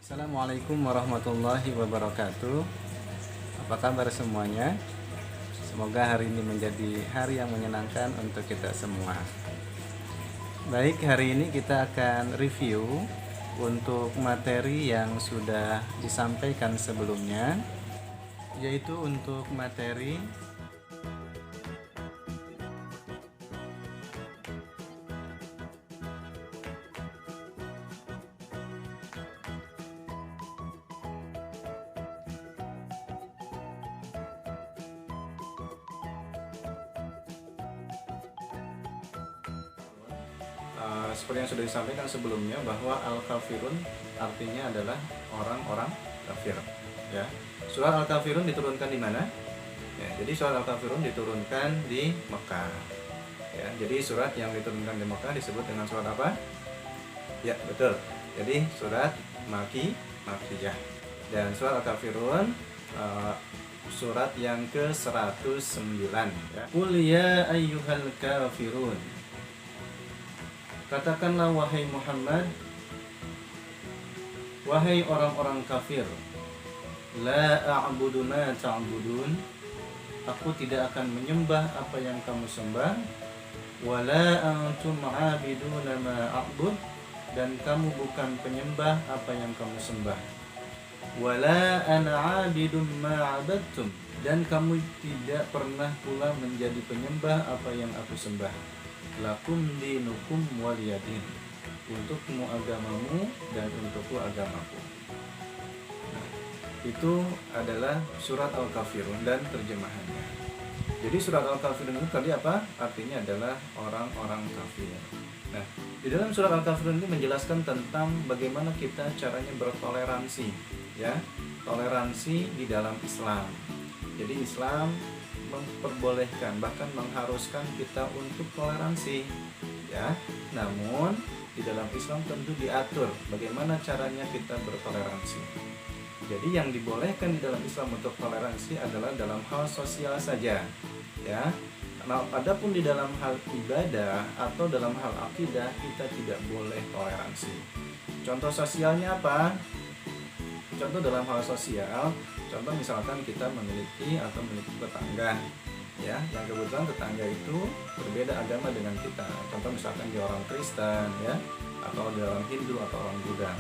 Assalamualaikum warahmatullahi wabarakatuh. Apa kabar semuanya? Semoga hari ini menjadi hari yang menyenangkan untuk kita semua. Baik, hari ini kita akan review untuk materi yang sudah disampaikan sebelumnya, yaitu untuk materi seperti yang sudah disampaikan sebelumnya bahwa al-kafirun artinya adalah orang-orang kafir. Ya, surat al-kafirun diturunkan di mana? Ya, jadi surat al-kafirun diturunkan di Mekah. Ya, jadi surat yang diturunkan di Mekah disebut dengan surat apa? Ya, betul. Jadi surat Makiyah. Dan surat al-kafirun surat yang ke-109 ya. Qul ya ayyuhal kafirun. Katakanlah wahai Muhammad, wahai orang-orang kafir, la a'budu ma ta'budun, aku tidak akan menyembah apa yang kamu sembah, wala antum 'abiduna ma a'bud, dan kamu bukan penyembah apa yang kamu sembah, wala ana 'abidum ma 'abadtum, dan kamu tidak pernah pula menjadi penyembah apa yang aku sembah. Lakum dinukum waliyadin, untukmu agamamu dan untukku agamaku. Nah, itu adalah surat Al-Kafirun dan terjemahannya. Jadi surat Al-Kafirun itu tadi apa? Artinya adalah orang-orang kafir. Nah, di dalam surat Al-Kafirun ini menjelaskan tentang bagaimana kita caranya bertoleransi, ya, toleransi di dalam Islam. Jadi Islam memperbolehkan, bahkan mengharuskan kita untuk toleransi, ya. Namun di dalam Islam tentu diatur bagaimana caranya kita bertoleransi. Jadi yang dibolehkan di dalam Islam untuk toleransi adalah dalam hal sosial saja, ya. Nah, adapun di dalam hal ibadah atau dalam hal akidah kita tidak boleh toleransi. Contoh sosialnya apa? Contoh dalam hal sosial, contoh misalkan kita memiliki tetangga, ya, yang kebetulan tetangga itu berbeda agama dengan kita. Contoh misalkan dia orang Kristen, ya, atau dia orang Hindu atau orang Buddha.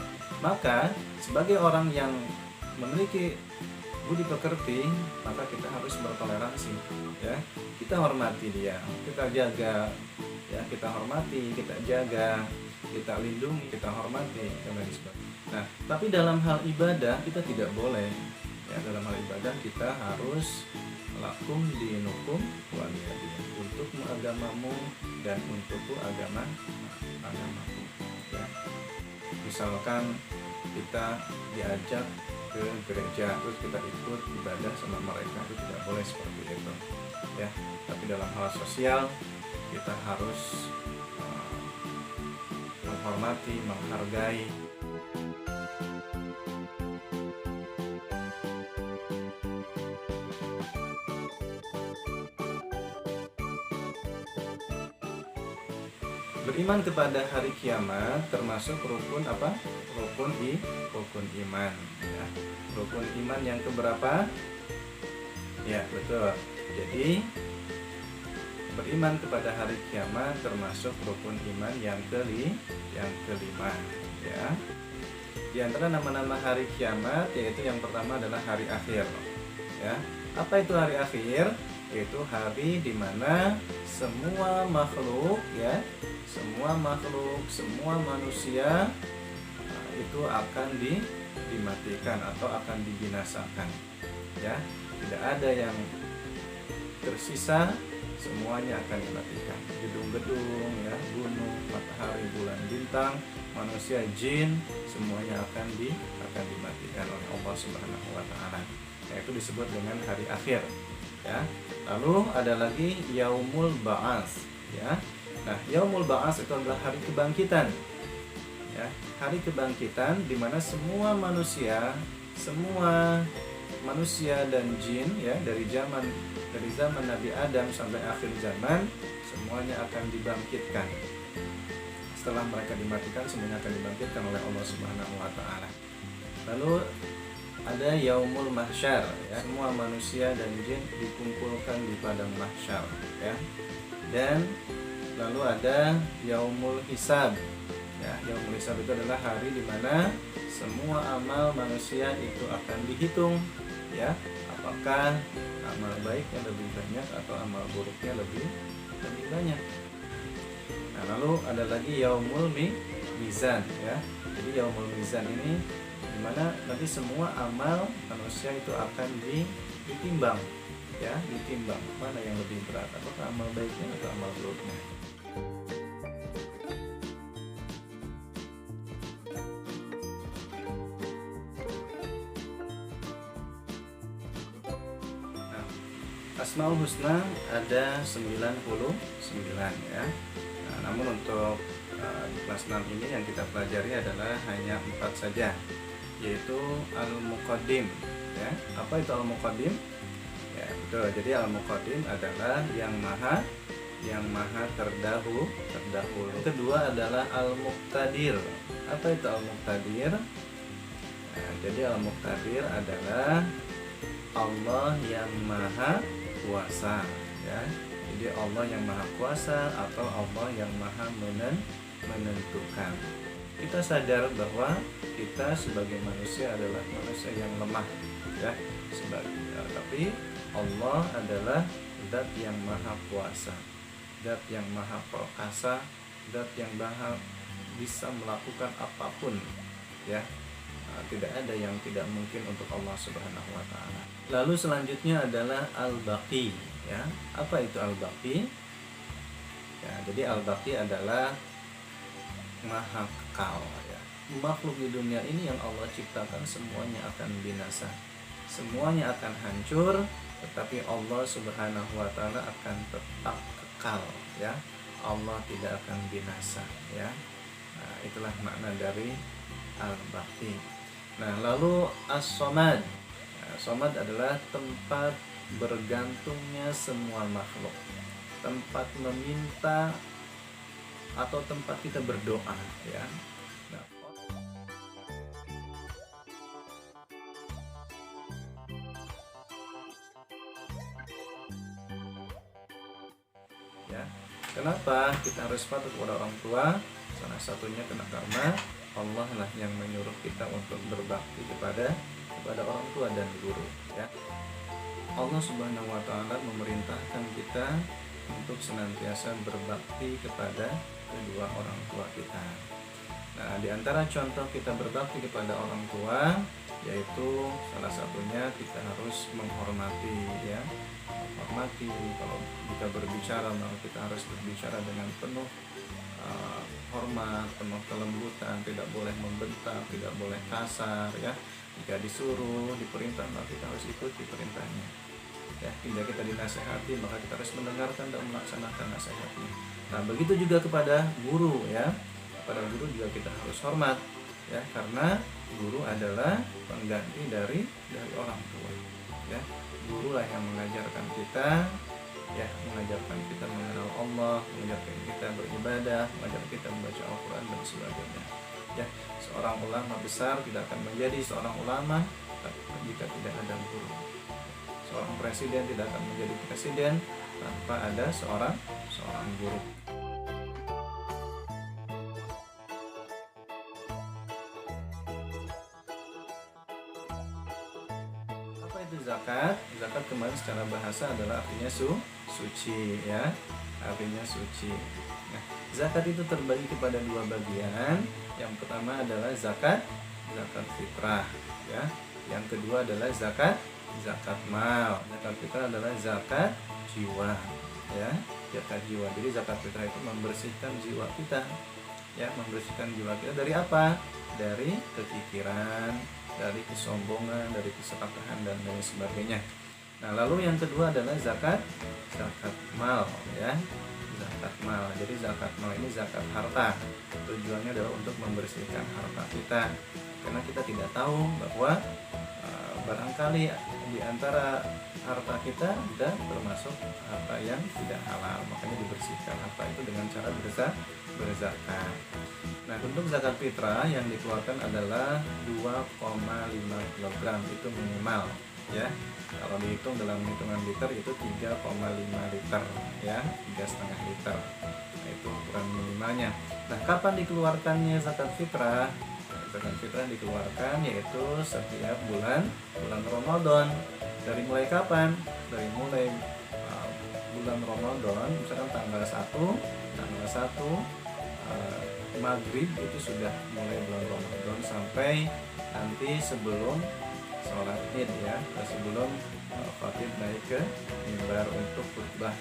Maka sebagai orang yang memiliki budi pekerti, maka kita harus bertoleransi, ya. Kita hormati dia, kita jaga, ya, kita hormati, kita jaga, kita lindungi, kita hormati, dan lain sebagainya. Nah, tapi dalam hal ibadah kita tidak boleh, ya. Dalam hal ibadah kita harus lakum dinukum waliyadin, untukmu agamamu dan untukku agamaku, ya. Misalkan kita diajak ke gereja terus kita ikut ibadah sama mereka, itu tidak boleh seperti itu, ya. Tapi dalam hal sosial kita harus menghormati, menghargai. Beriman kepada hari kiamat termasuk rukun apa? Rukun iman, ya. Rukun iman yang keberapa? Ya, betul. Jadi beriman kepada hari kiamat termasuk rukun iman yang kelima, ya. Di antara nama-nama hari kiamat yaitu yang pertama adalah hari akhir, ya. Apa itu hari akhir? Yaitu hari di mana semua makhluk, ya, semua manusia itu akan dimatikan atau akan dibinasakan, ya. Tidak ada yang tersisa, semuanya akan dimatikan. Gedung-gedung, ya, gunung, matahari, bulan, bintang, manusia, jin, semuanya akan dimatikan oleh Allah Subhanahu wa taala. Yaitu disebut dengan hari akhir, ya. Lalu ada lagi Yaumul Ba'ats, ya. Nah, Yaumul Ba'ats itu adalah hari kebangkitan, ya. Hari kebangkitan di mana semua manusia dan jin, ya, dari zaman Nabi Adam sampai akhir zaman semuanya akan dibangkitkan. Setelah mereka dimatikan, semuanya akan dibangkitkan oleh Allah Subhanahu wa taala. Lalu ada yaumul mahsyar, ya. Semua manusia dan jin dikumpulkan di padang mahsyar, ya. Dan lalu ada yaumul hisab. Ya, yaumul hisab itu adalah hari di mana semua amal manusia itu akan dihitung, ya. Apakah amal baiknya lebih banyak atau amal buruknya lebih banyak. Nah, lalu ada lagi yaumul mizan, ya. Jadi yaumul mizan ini dimana nanti semua amal manusia itu akan ditimbang, ya, ditimbang mana yang lebih berat, apakah amal baiknya atau amal buruknya. Nah, Asmaul Husna ada 99, ya. Nah, namun untuk di kelas 6 ini yang kita pelajari adalah hanya 4 saja, yaitu Al-Muqaddim, ya. Apa itu Al-Muqaddim? Ya, betul. Jadi Al-Muqaddim adalah yang maha terdahulu. Kedua adalah Al-Muqtadir. Apa itu Al-Muqtadir? Nah, jadi Al-Muqtadir adalah Allah yang maha kuasa, ya. Jadi Allah yang maha kuasa atau Allah yang maha menentukan. Kita sadar bahwa kita sebagai manusia adalah manusia yang lemah, ya. Tapi Allah adalah zat yang maha kuasa, zat yang maha perkasa, zat yang maha bisa melakukan apapun, ya. Tidak ada yang tidak mungkin untuk Allah Subhanahu wa taala. Lalu selanjutnya adalah Al-Baqi, ya. Apa itu Al-Baqi? Ya, jadi Al-Baqi adalah maha kekal, ya. Makhluk di dunia ini yang Allah ciptakan semuanya akan binasa, semuanya akan hancur, tetapi Allah Subhanahu wa taala akan tetap kekal, ya. Allah tidak akan binasa, ya. Nah, itulah makna dari Al-Baqi. Nah, lalu As-Somad. Nah, Somad adalah tempat bergantungnya semua makhluk, tempat meminta atau tempat kita berdoa, ya. Nah, ya, kenapa kita harus patuh kepada orang tua? Salah satunya karena Allah lah yang menyuruh kita untuk berbakti kepada orang tua dan guru, ya. Allah Subhanahu wa taala memerintahkan kita untuk senantiasa berbakti kepada kedua orang tua kita. Nah, di antara contoh kita berbakti kepada orang tua yaitu salah satunya kita harus menghormati, ya. Menghormati, kalau kita berbicara maka kita harus berbicara dengan penuh hormat, penuh kelembutan, tidak boleh membentak, tidak boleh kasar, ya. Jika disuruh, diperintah, maka kita harus ikuti perintahnya, ya. Tidak kita dinasehati, maka kita harus mendengarkan dan melaksanakan nasihatnya. Nah, begitu juga kepada guru, ya. Kepada guru juga kita harus hormat, ya, karena guru adalah pengganti dari orang tua, ya. Gurulah yang mengajarkan kita, ya, mengajarkan kita mengenal Allah, mengajarkan kita beribadah, mengajarkan kita membaca Al-Quran dan sebagainya, ya. Seorang ulama besar tidak akan menjadi seorang ulama jika tidak ada guru. Seorang presiden tidak akan menjadi presiden tanpa ada seorang guru. Apa itu zakat? Zakat kemarin secara bahasa adalah artinya suci, ya. Artinya suci. Nah, zakat itu terbagi kepada dua bagian. Yang pertama adalah zakat fitrah, ya. Yang kedua adalah zakat mal. Zakat fitrah adalah zakat jiwa, ya. Zakat jiwa. Jadi zakat fitrah itu membersihkan jiwa kita, ya, membersihkan jiwa kita dari apa? Dari kekikiran, dari kesombongan, dari keserakahan dan lain sebagainya. Nah, lalu yang kedua adalah zakat mal, ya. Zakat mal. Jadi zakat mal ini zakat harta. Tujuannya adalah untuk membersihkan harta kita, karena kita tidak tahu bahwa barangkali di antara harta kita ada termasuk harta yang tidak halal, makanya dibersihkan harta itu dengan cara berzakat. Nah, untuk zakat fitrah yang dikeluarkan adalah 2,5 kg itu minimal ya. Kalau dihitung dalam hitungan liter itu 3,5 liter ya, 3,5 liter. Nah, itu ukuran minimalnya. Nah, kapan dikeluarkannya zakat fitrah? Zakat fitrah dikeluarkan yaitu setiap bulan Ramadan. Dari mulai kapan? Dari mulai bulan Ramadan, misalkan tanggal 1 maghrib itu sudah mulai bulan Ramadan sampai nanti sebelum sholat id ya, sebelum khatib naik ke mimbar untuk khutbah.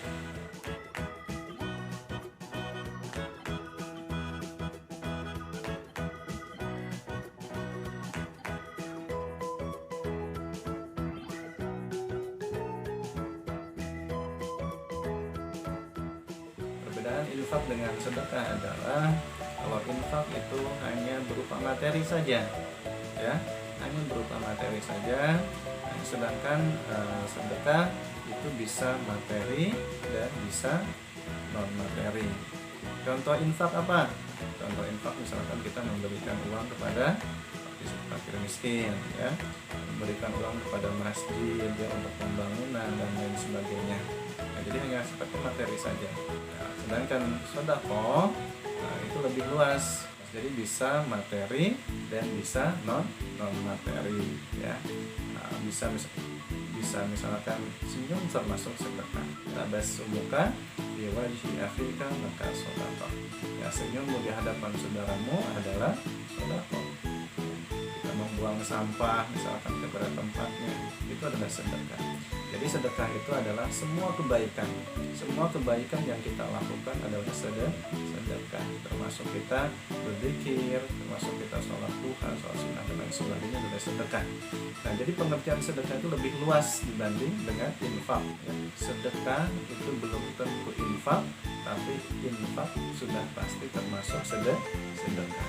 Perbedaan infak dengan sedekah adalah kalau infak itu hanya berupa materi saja ya, hanya berupa materi saja, sedangkan sedekah itu bisa materi dan bisa non materi. Contoh infak apa? Contoh infak misalkan kita memberikan uang kepada fakir miskin ya, memberikan uang kepada masjid ya untuk pembangunan dan lain sebagainya. Nah, jadi hanya seperti materi saja. Nah, sedangkan sedekah itu lebih luas, jadi bisa materi dan bisa non materi ya. Nah, bisa misalkan senyum termasuk sedekah. Tabasumuka fi wajhi akhika maka sedekah. Ya, senyummu di hadapan saudaramu adalah sedekah. Kita membuang sampah misalkan kepada tempatnya, itu adalah sedekah. Jadi sedekah itu adalah semua kebaikan yang kita lakukan adalah sedekah, termasuk kita berzikir, termasuk kita sholat duha, sholat sunnah dan lain sebagainya adalah sedekah. Nah, jadi pengertian sedekah itu lebih luas dibanding dengan infak ya. Sedekah itu belum tentu infak, tapi infak sudah pasti termasuk sedekah.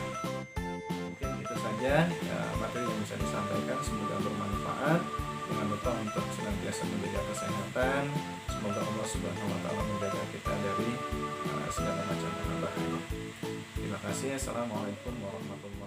Mungkin itu saja ya, materi yang bisa disampaikan, semoga bermanfaat. Jangan lupa untuk senantiasa menjaga kesehatan. Semoga Allah Subhanahu wa taala menjaga kita dari segala macam bahaya. Terima kasih. Assalamualaikum warahmatullahi wabarakatuh.